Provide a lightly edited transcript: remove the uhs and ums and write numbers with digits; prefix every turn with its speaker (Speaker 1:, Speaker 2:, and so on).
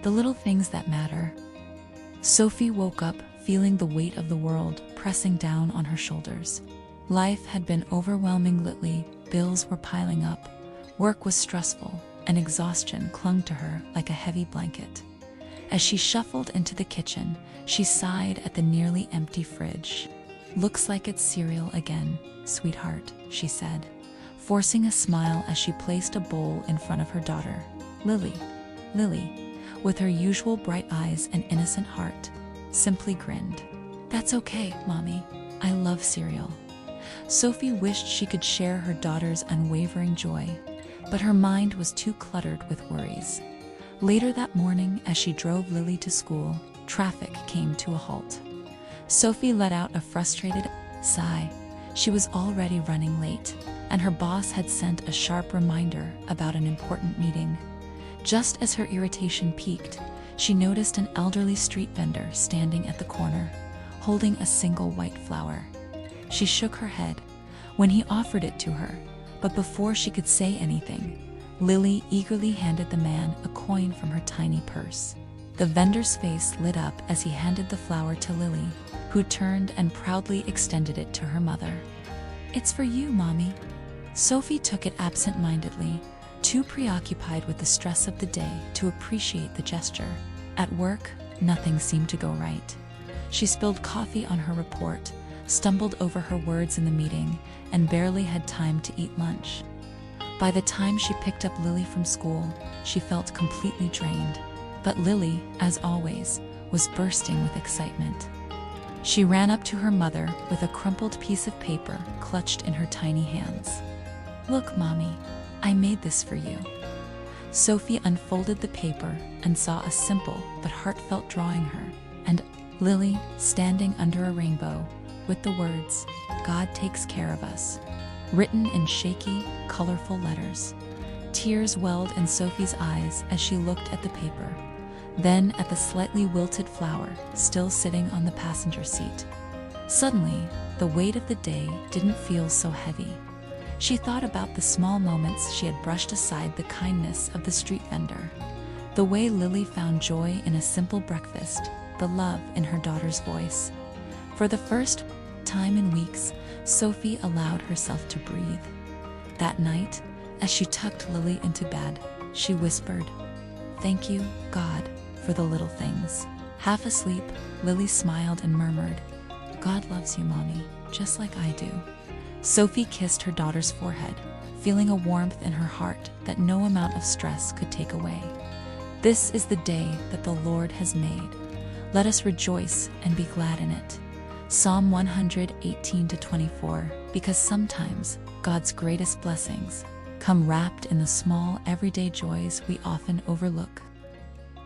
Speaker 1: the little things that matter. Sophie woke up feeling the weight of the world pressing down on her shoulders. Life had been overwhelming lately, bills were piling up, work was stressful, and exhaustion clung to her like a heavy blanket. As she shuffled into the kitchen, she sighed at the nearly empty fridge. "Looks like it's cereal again, sweetheart," she said, forcing a smile as she placed a bowl in front of her daughter. Lily, with her usual bright eyes and innocent heart, simply grinned. "That's okay, Mommy. I love cereal." Sophie wished she could share her daughter's unwavering joy, but her mind was too cluttered with worries. Later that morning, as she drove Lily to school, traffic came to a halt. Sophie let out a frustrated sigh. She was already running late, and her boss had sent a sharp reminder about an important meeting. Just as her irritation peaked, she noticed an elderly street vendor standing at the corner, holding a single white flower. She shook her head when he offered it to her, but before she could say anything, Lily eagerly handed the man a coin from her tiny purse. The vendor's face lit up as he handed the flower to Lily, who turned and proudly extended it to her mother. "It's for you, Mommy." Sophie took it absent-mindedly, too preoccupied with the stress of the day to appreciate the gesture. At work, nothing seemed to go right. She spilled coffee on her report, stumbled over her words in the meeting, and barely had time to eat lunch. By the time she picked up Lily from school, she felt completely drained. But Lily, as always, was bursting with excitement. She ran up to her mother with a crumpled piece of paper clutched in her tiny hands. "Look, Mommy, I made this for you." Sophie unfolded the paper and saw a simple but heartfelt drawing her and Lily standing under a rainbow with the words, "God takes care of us," written in shaky, colorful letters. Tears welled in Sophie's eyes as she looked at the paper, then at the slightly wilted flower still sitting on the passenger seat. Suddenly, the weight of the day didn't feel so heavy. She thought about the small moments she had brushed aside, the kindness of the street vendor, the way Lily found joy in a simple breakfast, the love in her daughter's voice. For the first time in weeks, Sophie allowed herself to breathe. That night, as she tucked Lily into bed, she whispered, "Thank you, God, for the little things." Half asleep, Lily smiled and murmured, "God loves you, Mommy, just like I do." Sophie kissed her daughter's forehead, feeling a warmth in her heart that no amount of stress could take away. This is the day that the Lord has made. Let us rejoice and be glad in it. Psalm 118-24, because sometimes God's greatest blessings come wrapped in the small everyday joys we often overlook.